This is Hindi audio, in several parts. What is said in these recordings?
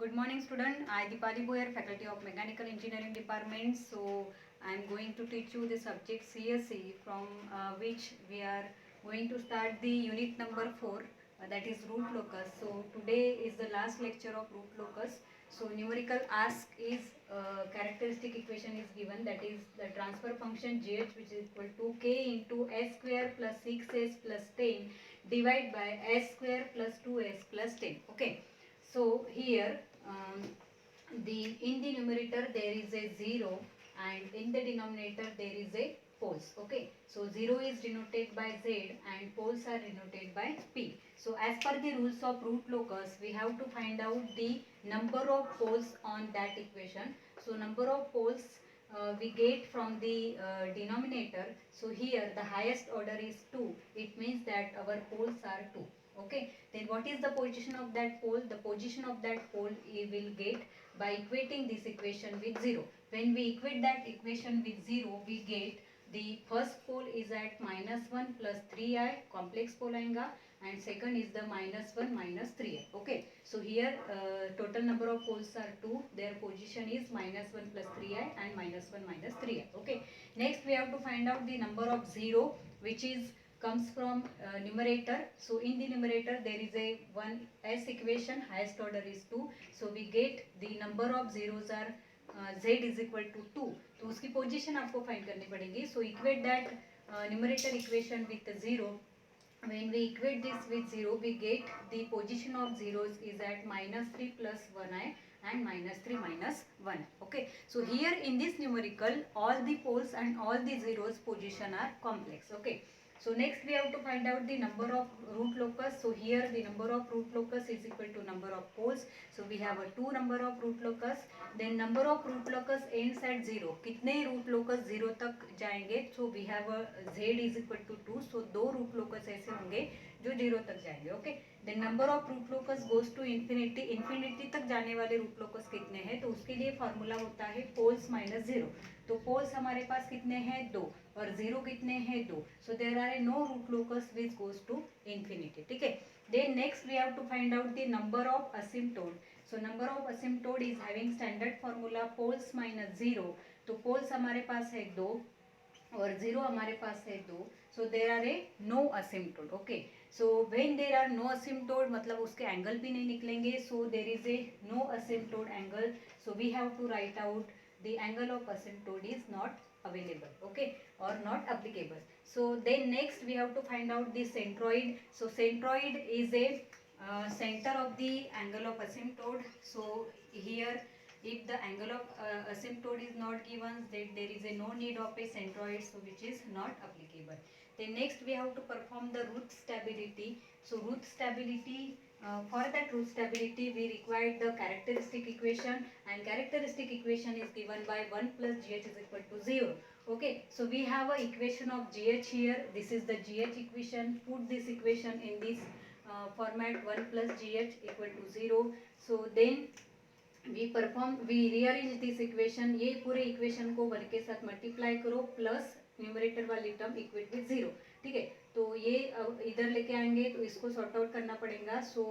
Good morning, student. I Dipali Boyer, Faculty of Mechanical Engineering Department. So I am going to teach you the subject CSE, from which we are going to start the unit number 4, that is root locus. So today is the last lecture of root locus. So numerical ask is characteristic equation is given, that is the transfer function gh, which is equal to k into s square plus 6s plus 10 divided by s square plus 2s plus 10. Okay. So here in the numerator there is a 0 and in the denominator there is a poles. Okay, so 0 is denoted by z and poles are denoted by p. So as per the rules of root locus, we have to find out the number of poles on that equation. So number of poles we get from the denominator. So here the highest order is 2. It means that our poles are 2. Okay, then what is the position of that pole? The position of that pole we will get by equating this equation with 0. When we equate that equation with 0, we get the first pole is at -1 plus 3i, complex pole आएगा, and second is the -1 minus 3i. Okay, so here total number of poles are 2. Their position is -1 plus 3i and -1 minus 3i. Okay, next we have to find out the number of 0, which is comes from numerator. So in the numerator there is a 1s equation, highest order is 2. So we get the number of zeros are z is equal to 2. तो उसकी पोजीशन आपको फाइंड करनी पड़ेगी. So equate that numerator equation with 0. When we equate this with 0, we get the position of zeros is at -3 plus 1i and -3 minus 1. Okay, so here in this numerical all the poles and all the zeros position are complex. Okay, so next we have to find out the number of root locus. So here the number of root locus is equal to number of poles. So we have a 2 number of root locus. Then number of root locus ends at 0. कितने root locus 0 तक जाएंगे? So we have a z is equal to 2. So 2 root locus ऐसे होंगे जो 0 तक जाएंगे. Okay. Then number of root locus goes to infinity. Infinity तक जाने वाले root locus कितने हैं? तो उसके लिए फॉर्मूला होता है poles minus 0. तो पोल्स हमारे पास कितने हैं? 2. और 0 कितने हैं? 2. So there are no root locus which goes to infinity. ठीक है. Then next we have to find out the number of asymptote. So number of asymptote is having standard formula poles minus 0. तो पोल्स हमारे पास है 2 और 0 हमारे पास है 2. So there are a no asymptote. Okay, so when there are no asymptote मतलब उसके एंगल भी नहीं निकलेंगे. So there is a no asymptote angle. So we have to write out the angle of asymptote is not available. Okay, or not applicable. So then next we have to find out the centroid. So centroid is a center of the angle of asymptote. So here if the angle of asymptote is not given, then there is a no need of a centroid, so which is not applicable. Then next we have to perform the root stability. So root stability, for that root stability we require the characteristic equation, and characteristic equation is given by 1 plus gh is equal to 0. Okay, so we have a equation of gh here. This is the gh equation. Put this equation in this format, 1 plus gh equal to 0. So then we rearrange this equation. ये पूरे equation को 1 के साथ मल्टीप्लाई करो प्लस न्यूमरेटर वाली टर्म इक्वेट विद 0. ठीक है, तो ये इधर लेके आएंगे तो इसको सॉर्ट आउट करना पड़ेगा. So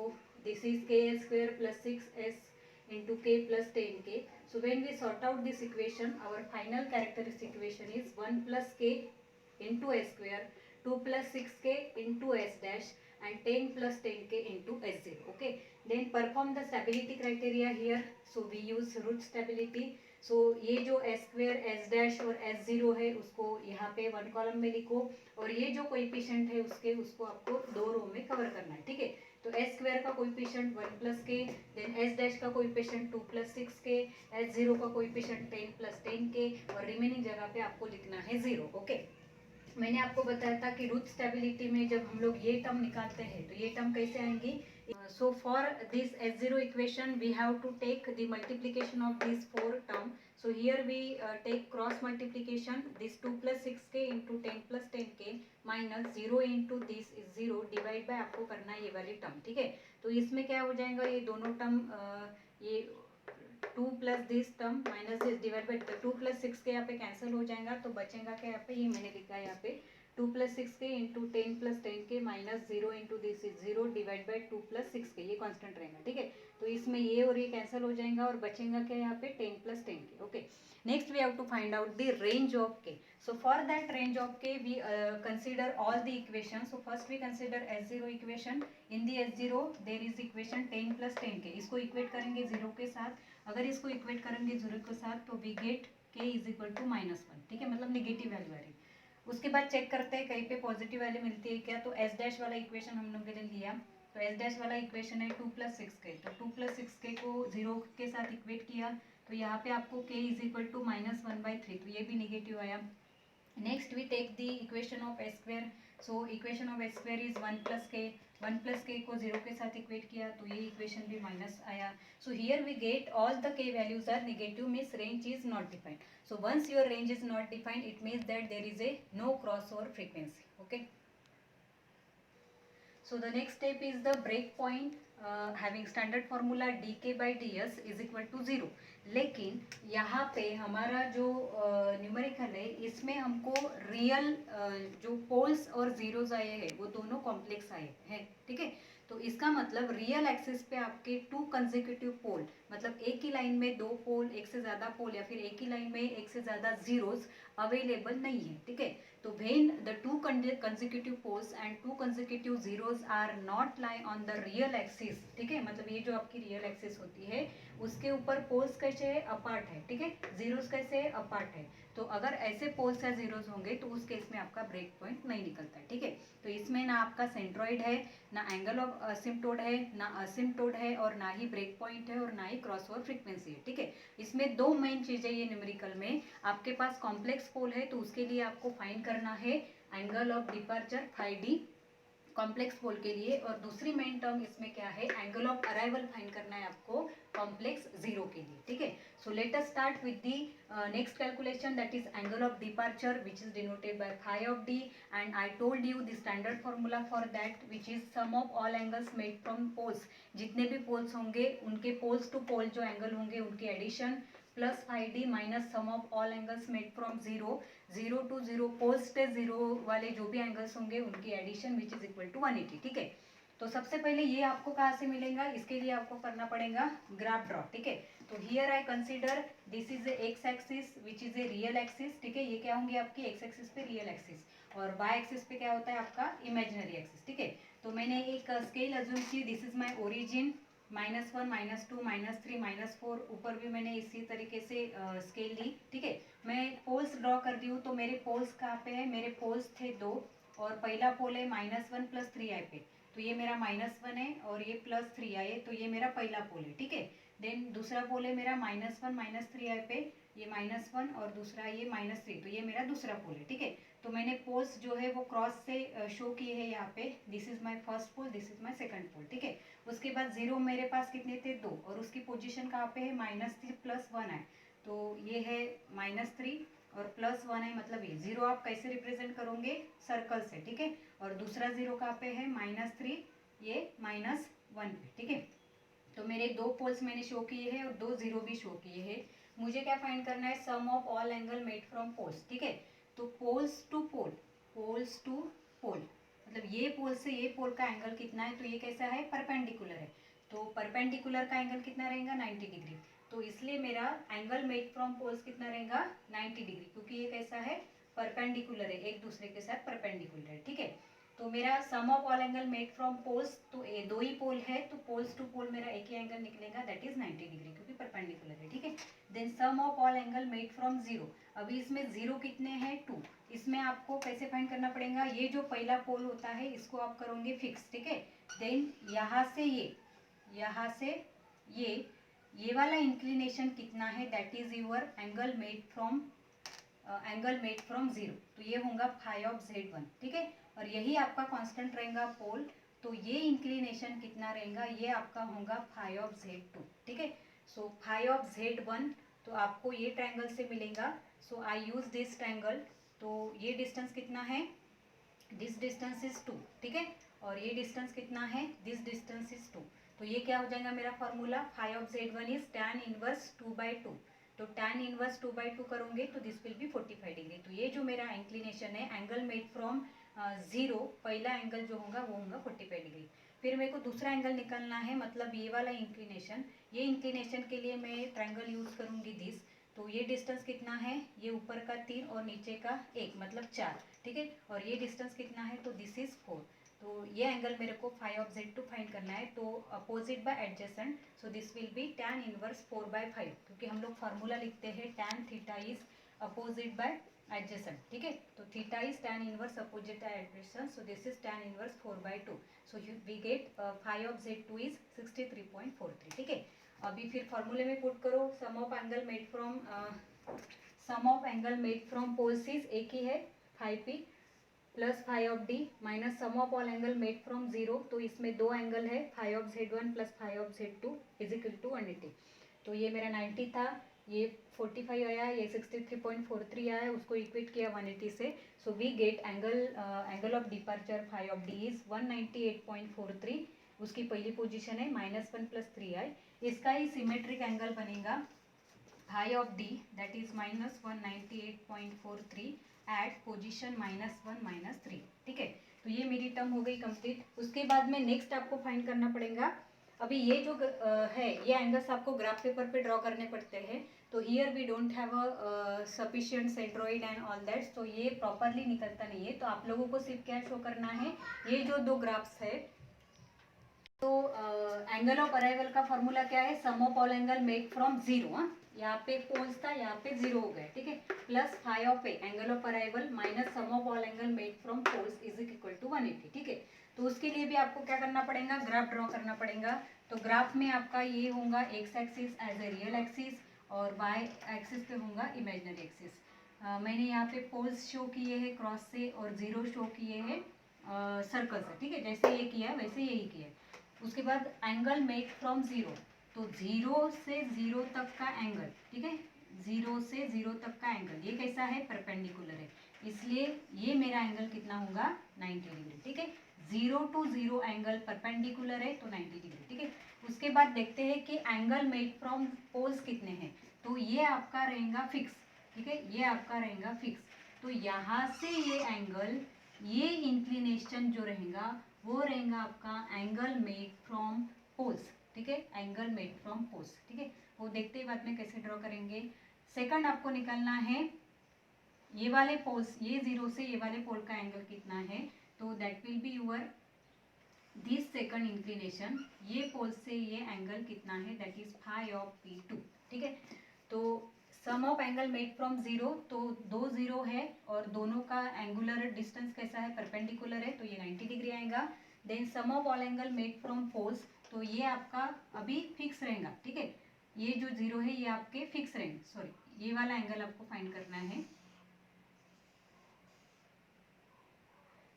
this is K square plus 6s into K plus 10k. So when we sort out this equation, our final characteristic equation is 1 plus K into S square, 2 plus 6k into S dash and 10 plus 10k into s0. Okay, then perform the stability criteria here. So we use root stability. So ये जो s square, s dash और s0 है उसको यहाँ पे 1 कॉलम में लिखो, और ये जो कोएफिशिएंट है उसको आपको 2 रो में कवर करना है. ठीक है, तो s स्क्वायर का कोएफिशिएंट 1 प्लस के, देन s डैश का कोएफिशिएंट 2 प्लस 6k, s0 का कोएफिशिएंट 10 प्लस 10k, और रिमेनिंग जगह पे आपको लिखना है 0. ओके, मैंने आपको बताया था कि रूट स्टेबिलिटी में जब हम लोग ये टर्म निकालते हैं तो ये टर्म कैसे आएंगी. So for this S0 equation we have to take the multiplication of this 4 term. So here we take cross multiplication, this 2 plus 6k into 10 plus 10k minus 0 into this is 0 divide by आपको करना है ये वाली टर्म. ठीक है, तो इसमें क्या हो जाएगा, ये दोनों टर्म ये 2 plus this term minus this divide by 2 plus 6 के यहाँ पे कैंसिल हो जाएगा, तो बचेगा क्या यहाँ पे, ये मैंने लिखा है यहाँ पे 2 + 6k into 10 + 10k minus 0 into this is 0 divide by 2 + 6k, ये कांस्टेंट रहेगा, ठीक है। तो इसमें ये और ये कैंसिल हो जाएगा और बचेगा क्या यहाँ पे 10 + 10k, okay. Next we have to find out the range of k. So for that range of k we consider all the equations. So first we consider S0 equation. In the S0 there is equation 10 + 10k. इसको इक्वेट करेंगे 0 के साथ, अगर इसको इक्वेट करेंगे 0 के साथ तो we get k = -1, ठीक है, मतलब नेगेटिव वैल्यू आ रही है। उसके बाद चेक करते हैं कहीं पे पॉजिटिव वैल्यू मिलती है क्या, तो एस डैश वाला इक्वेशन हम लोग ने लिया, तो एस डैश वाला इक्वेशन है 2 + 6k, तो 2 + 6k को 0 के साथ इक्वेट किया तो यहाँ पे आपको k = -1/3, तो ये भी नेगेटिव आया। Next we take the equation of S square, so equation of S square is 1 + k, 1 + k को 0 के साथ इक्वेट किया तो ये इक्वेशन भी माइनस आया। So here we get all the k values are negative, means range is not defined. So once your range is not defined, it means that there is a no crossover frequency, okay. So the next step is the break point, having standard formula dk by ds is equal to 0. लेकिन यहाँ पे हमारा जो न्यूमेरिकल है इसमें हमको रियल जो पोल्स और जीरोज आए हैं वो दोनों कॉम्प्लेक्स आए हैं, ठीक है। तो इसका मतलब रियल एक्सिस पे आपके 2 कंसेक्यूटिव पोल, मतलब एक ही लाइन में 2 पोल, एक से ज़्यादा पोल या फिर एक ही लाइन में एक से ज़्यादा जीरोज अवेलेबल नहीं है, ठीक है। तो when the 2 consecutive poles and 2 consecutive zeros are not lie on the real axis, ठीक है, मतलब ये जो आपकी रियल एक्सिस होती है उसके ऊपर पोल्स कैसे है, अपार्ट है, ठीक है, जीरोस कैसे है, अपार्ट है। तो अगर ऐसे पोल्स या जीरोस होंगे तो उस केस में आपका ब्रेक पॉइंट नहीं निकलता है, ठीक है। तो इसमें ना आपका सेंट्रॉइड है, ना एंगल ऑफ असिम्प्टोड है, ना असिम्प्टोड है, और ना ही ब्रेक पॉइंट है, और ना ही क्रॉसओवर फ्रीक्वेंसी है, ठीक है। इसमें 2 मेन चीजें ये न्यूमेरिकल में, आपके पास कॉम्प्लेक्स पोल है तो उसके लिए आपको फाइंड करना है angle of departure phi D complex pole के लिए, और दूसरी मेन टर्म इसमें क्या है, एंगल ऑफ अराइवल फाइंड करना है आपको कॉम्प्लेक्स जीरो के लिए, ठीक है। So let us start with the next calculation, that is angle of departure which is denoted by phi of D, and I told you the standard formula for that which is sum of all angles made from poles, जितने भी पोल्स होंगे उनके पोल्स टू पोल जो एंगल होंगे उनके addition, plus phi D minus sum of all angles made from zero, 0 to 0 poles पे 0 वाले जो भी एंगल्स होंगे उनकी addition which is equal to 180, ठीक है। तो सबसे पहले ये आपको कहाँ से मिलेगा, इसके लिए आपको करना पड़ेगा ग्राफ ड्रॉ, ठीक है। तो here I consider this is a x axis which is a real axis, ठीक है, ये क्या होंगे आपकी एक्स एक्सिस पे रियल एक्सिस, और वाई एक्सिस पे क्या होता है आपका इमेजिनरी एक्सिस, ठीक है। तो मैंने एक स्केल अज्यूम की, दिस इज माई ओरिजिन, -1 -2 -3 -4, ऊपर भी मैंने इसी तरीके से स्केल ली, ठीक है। मैं पोल्स ड्रॉ कर दी हूँ, तो मेरे पोल्स कहाँ पे है, मेरे पोल्स थे 2, और पहला पोल है -1 + 3 आई पे, तो ये मेरा -1 है, और ये +3 आए तो ये मेरा पहला पोल है, ठीक है। देन दूसरा पोल है मेरा -1 -3 आई पे, ये -1, और दूसरा ये -3, तो ये मेरा दूसरा पोल है, ठीक है। तो मैंने पोल्स जो है वो क्रॉस से शो किए हैं यहाँ पे, this is my first pole, this is my second pole, ठीक है। उसके बाद 0 मेरे पास कितने थे, 2, और उसकी पोजीशन कहाँ पे है, -3 + 1 है, तो ये है -3 और +1 है, मतलब ये 0 आप कैसे रिप्रेजेंट करोगे, सर्कल से, ठीक है। और दूसरा 0 कहाँ पे है, -3, ये -1 पे, ठीक है। तो मेरे 2 पोल्स मैंने शो किए हैं और 2 0 भी शो किए हैं। मुझे क्या फाइंड करना है, sum of all angle made from poles, ठीक है। तो poles to pole, poles to pole, मतलब ये पोल से ये पोल का एंगल कितना है, तो ये कैसा है, परपेंडिकुलर है, तो परपेंडिकुलर का एंगल कितना रहेगा, 90 डिग्री। तो इसलिए मेरा एंगल मेड फ्रॉम पोल्स कितना रहेगा, 90 डिग्री, क्योंकि ये कैसा है, परपेंडिकुलर है, एक दूसरे के साथ परपेंडिकुलर है, ठीक है। तो मेरा sum of all angle made from poles, तो ये 2 ही पोल है, तो पोल्स टू पोल मेरा एक ही एंगल निकलेगा, दैट इज 90 डिग्री, क्योंकि परपेंडिकुलर है, ठीक है। Then sum of all angle made from zero, अभी इसमें 0 कितने हैं, 2, इसमें आपको कैसे फाइंड करना पड़ेगा, ये जो पहला पोल होता है इसको आप करोगे फिक्स, ठीक है। देन यहाँ से ये वाला इंक्लिनेशन कितना है, that is your angle made from zero, तो ये होगा फाई ऑफ Z1, ठीक है। और यही आपका कांस्टेंट रहेगा पोल, तो ये इंक्लिनेशन कितना रहेगा, ये आपका होगा फाई ऑफ Z2, ठीक है। सो फाई ऑफ Z1 तो आपको ये ट्रायंगल से मिलेगा, सो आई यूज दिस ट्रायंगल, तो ये डिस्टेंस कितना है, दिस डिस्टेंस इज 2, ठीक है, और ये डिस्टेंस कितना है, दिस डिस्टेंस इज 2, तो ये क्या हो जाएगा मेरा formula, phi of Z1 is tan 1 2/2, तो tan इनवर्स 2/2 करोगे तो दिस विल बी 45 डिग्री। तो ये जो मेरा इंक्लिनेशन है एंगल मेड फ्रॉम जीरो, पहला एंगल जो होगा वो होगा 45 डिग्री। फिर मेरे को दूसरा एंगल निकालना है, मतलब ये वाला इंक्लिनेशन। ये इंक्लिनेशन के लिए मैं ट्रायंगल यूज करूंगी दिस। तो ये डिस्टेंस कितना है, ये ऊपर का 3 और नीचे का 1 मतलब 4, ठीक है। और ये डिस्टेंस कितना है, तो दिस इज 4। तो ये एंगल मेरे को फाई ऑफ Z2 फाइंड करना है। तो opposite by adjacent, so this will be tan inverse 4/5, क्योंकि हम लोग फार्मूला लिखते हैं tan theta is opposite by adjacent, ठीक है। तो theta is tan inverse opposite by adjacent, so this is tan inverse 4/2। So we get phi of Z2 is 63.43, ठीक है। अभी फिर फॉर्मूले में पुट करो, sum of angle made from poles is एक ही है 5p plus phi of D minus sum of all angle made from zero. तो इसमें दो एंगल है, phi of Z1 plus phi of Z2 is equal to 180। तो ये मेरा 90 था, ये 45 आया, ये 63.43 आया, उसको इक्वेट किया 180 से। So we get angle of departure phi of D is 198.43। उसकी पहली पोजीशन है -1 + 3i। इसका ही सिमेट्रिक एंगल बनेगा phi of D that is -198.43 at position -1 -3, ठीक है। तो ये मेरी टर्म हो गई कंप्लीट। उसके बाद में नेक्स्ट आपको फाइंड करना पड़ेगा, अभी ये जो है ये एंगल्स आपको ग्राफ पेपर पे ड्रॉ करने पड़ते हैं। तो here we don't have a sufficient centroid and all that, तो ये प्रॉपरली निकलता नहीं है। तो आप लोगों को सिर्फ क्या शो करना है, ये जो दो ग्राफ्स है, तो एंगल ऑफ अराइवल का फॉर्मूला क्या है, sum of all angle made from zero. हाँ, यहाँ पे पोल्स था, यहाँ पे जीरो हो गया, ठीक है, plus phi of A angle of arrival minus sum of all angle made from poles is equal to 180, ठीक है। तो उसके लिए भी आपको क्या करना पड़ेगा, ग्राफ ड्रॉ करना पड़ेगा। तो ग्राफ में आपका ये होगा x axis as a real axis और वाई एक्सिस पे होगा इमेजिनरी एक्सिस। मैंने यहाँ पे पोल्स शो किए हैं क्रॉस से और जीरो शो किए हैं सर्कल से, ठीक है। जैसे ये किया वैसे यही किया। उसके बाद एंगल मेड फ्रॉम जीरो, तो जीरो से जीरो तक का एंगल, ठीक है, जीरो से जीरो तक का एंगल ये कैसा है, परपेंडिकुलर है, इसलिए ये मेरा एंगल कितना होगा 90 डिग्री, ठीक है। Zero to zero angle perpendicular है तो 90 डिग्री, ठीक है। उसके बाद देखते हैं कि एंगल मेड फ्रॉम पोल्स कितने हैं। तो ये आपका रहेगा फिक्स, ठीक है, ये आपका रहेगा फिक्स। तो यहाँ से ये एंगल, ये इंक्लिनेशन जो रहेगा वो रहेगा आपका एंगल मेड फ्रॉम पोल्स, ठीक है, एंगल मेड फ्रॉम पोल्स, ठीक है। वो देखते ही बाद में कैसे ड्रॉ करेंगे। सेकंड आपको निकालना है ये वाले पोल्स, ये जीरो से ये वाले पोल का एंगल कितना है। तो that will be your this second inclination, ये पोल से ये एंगल कितना है, that is phi of P2, ठीक है। तो sum of angle made from zero, तो दो जीरो है और दोनों का एंगुलर डिस्टेंस कैसा है, परपेंडिकुलर है, तो ये 90 डिग्री आएगा। Then sum of all angle made from poles, तो ये आपका अभी फिक्स रहेगा, ठीक है, ये जो जीरो है ये आपके फिक्स रहेंगे, सॉरी ये वाला एंगल आपको फाइंड करना है।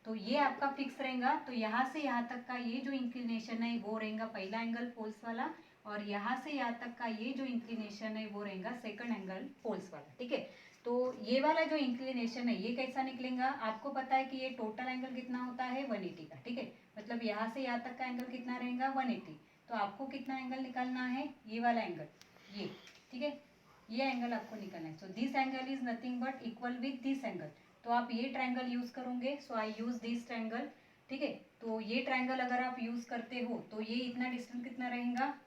तो ये आपका फिक्स रहेगा। तो यहाँ से यहाँ तक का ये जो इंक्लिनेशन है वो रहेगा पहला एंगल पोल्स वाला, और यहाँ से यहाँ तक का ये जो इंक्लिनेशन है वो रहेगा सेकंड एंगल पोल्स वाला, ठीक है। तो ये वाला जो इंक्लिनेशन है ये कैसा निकलेगा, आपको पता है कि ये टोटल एंगल कितना होता है 180 का, ठीक है, मतलब यहाँ से यहाँ तक का एंगल कितना रहेगा 180। तो आपको कितना एंगल निकालना है, ये वाला एंगल, ये, ठीक है, ये एंगल आपको निकालना है। So this angle is nothing but equal with this angle. तो आप ये ट्रायंगल यूज करोगे, सो आई यूज दिस ट्रायंगल, ठीक है। तो ये ट्रायंगल अगर आप यूज करते हो तो ये इतना डिस्टेंस कितना रहेगा,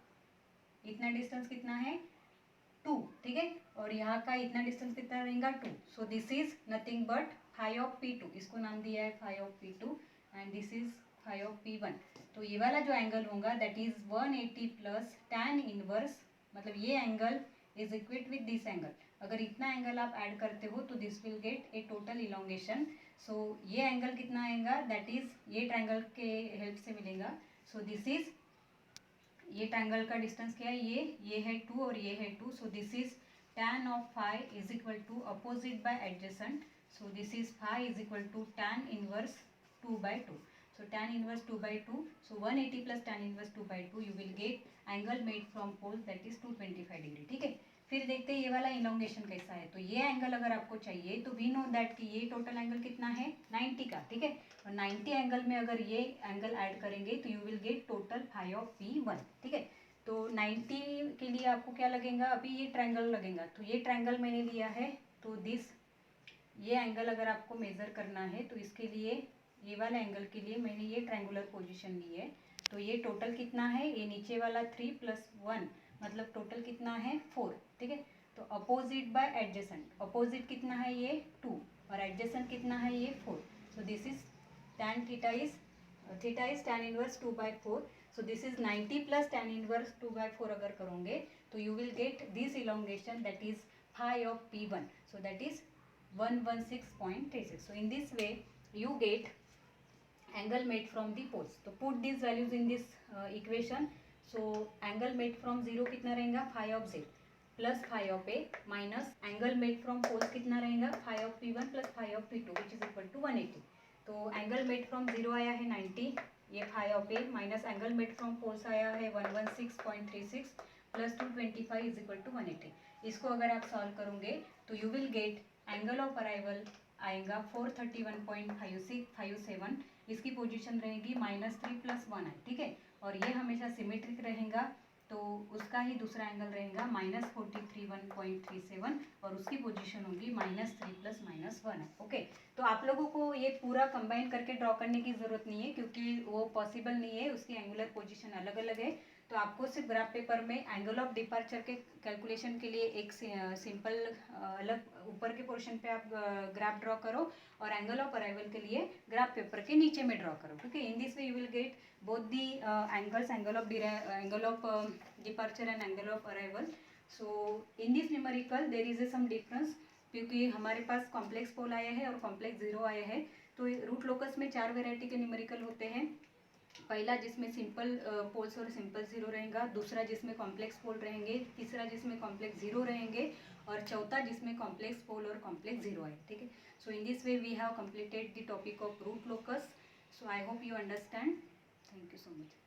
इतना डिस्टेंस कितना है 2, ठीक है, और यहाँ का इतना डिस्टेंस कितना रहेगा 2। So this is nothing but phi of P2, इसको नाम दिया है phi of P2 and this is phi of P1। तो ये वाला जो एंगल होगा that is 180 plus tan inverse, मतलब ये angle is equate with this angle. अगर इतना एंगल आप ऐड करते हो तो this will get a total elongation. सो ये एंगल कितना आएगा, दैट इज ये ट्रायंगल के हेल्प से मिलेगा। सो दिस इज, ये ट्रायंगल का डिस्टेंस क्या है, ये है 2 और ये है 2। So this is tan of phi is equal to opposite by adjacent. So this is phi is equal to tan inverse 2/2। So tan inverse 2/2. So 180 plus tan inverse 2/2 you will get angle made from poles that is 225 degree, ठीक है। फिर देखते हैं ये वाला इलोंगेशन कैसा है। तो ये एंगल अगर आपको चाहिए तो वी नो दैट कि ये टोटल एंगल कितना है 90 का, ठीक है, और 90 एंगल में अगर ये एंगल ऐड करेंगे तो you will get total phi of P1, ठीक है। तो 90 के लिए आपको क्या लगेगा, अभी ये ट्रायंगल लगेगा, तो ये ट्रायंगल मैंने लिया है, तो ये एंगल अगर आपको मेज़र करना है तो इसके लिए ये वाला एंगल के लिए मैंने ये ट्रायंगुलर पोजीशन ली है। तो ये टोटल कितना है, ये नीचे वाला 3 + 1 मतलब टोटल कितना है 4, ठीक है। तो अपोजिट बाय एडजेसेंट, अपोजिट कितना है ये 2 और एडजेसेंट कितना है ये 4। सो this is tan theta is tan inverse 2/4। So this is 90 + tan inverse 2/4 अगर करोगे तो you will get this elongation that is phi of P1, so that is 116.36. So in this way you get angle made from the poles. तो put these values in this equation. So angle made from 0 कितना रहेगा phi of z plus phi of a minus angle made from poles कितना रहेगा phi of P1 plus phi of P2 which is equal to 180. तो angle made from 0 आया है 90, ये phi of a minus angle made from poles आया है 116.36 plus 225 is equal to 180. इसको अगर आप सॉल्व करोगे तो you will gate angle of arrival आएगा 431.57, इसकी पोजीशन रहेगी -3 + 1 है, ठीक है। और ये हमेशा सिमेट्रिक रहेगा, तो उसका ही दूसरा एंगल रहेगा -431.37 और उसकी पोजीशन होगी -3 + -1 है, ओके। तो आप लोगों को ये पूरा कंबाइन करके ड्रॉ करने की ज़रूरत नहीं है क्योंकि वो पॉसिबल नहीं है, उसकी एंगुलर पोजीशन अलग अलग है। तो आपको सिर्फ ग्राफ पेपर में एंगल ऑफ डिपार्चर के कैलकुलेशन के लिए एक सिंपल अलग ऊपर के पोर्शन पे आप ग्राफ ड्रॉ करो और एंगल ऑफ अराइवल के लिए ग्राफ पेपर के नीचे में ड्रॉ करो, ठीक है। In this way you will get both the angles, angle of departure and angle of arrival. So in this numerical there is some difference क्योंकि हमारे पास कॉम्प्लेक्स पोल आया है और कॉम्प्लेक्स जीरो आया है। तो रूट लोकस में 4 वेराइटी के न्यूमेरिकल होते हैं। पहला जिसमें सिंपल पोल्स और सिंपल जीरो रहेगा, दूसरा जिसमें कॉम्प्लेक्स पोल रहेंगे, तीसरा जिसमें कॉम्प्लेक्स जीरो रहेंगे और चौथा जिसमें कॉम्प्लेक्स पोल और कॉम्प्लेक्स जीरो है, ठीक है। So in this way we have completed the topic of root locus. So I hope you understand. Thank you so much.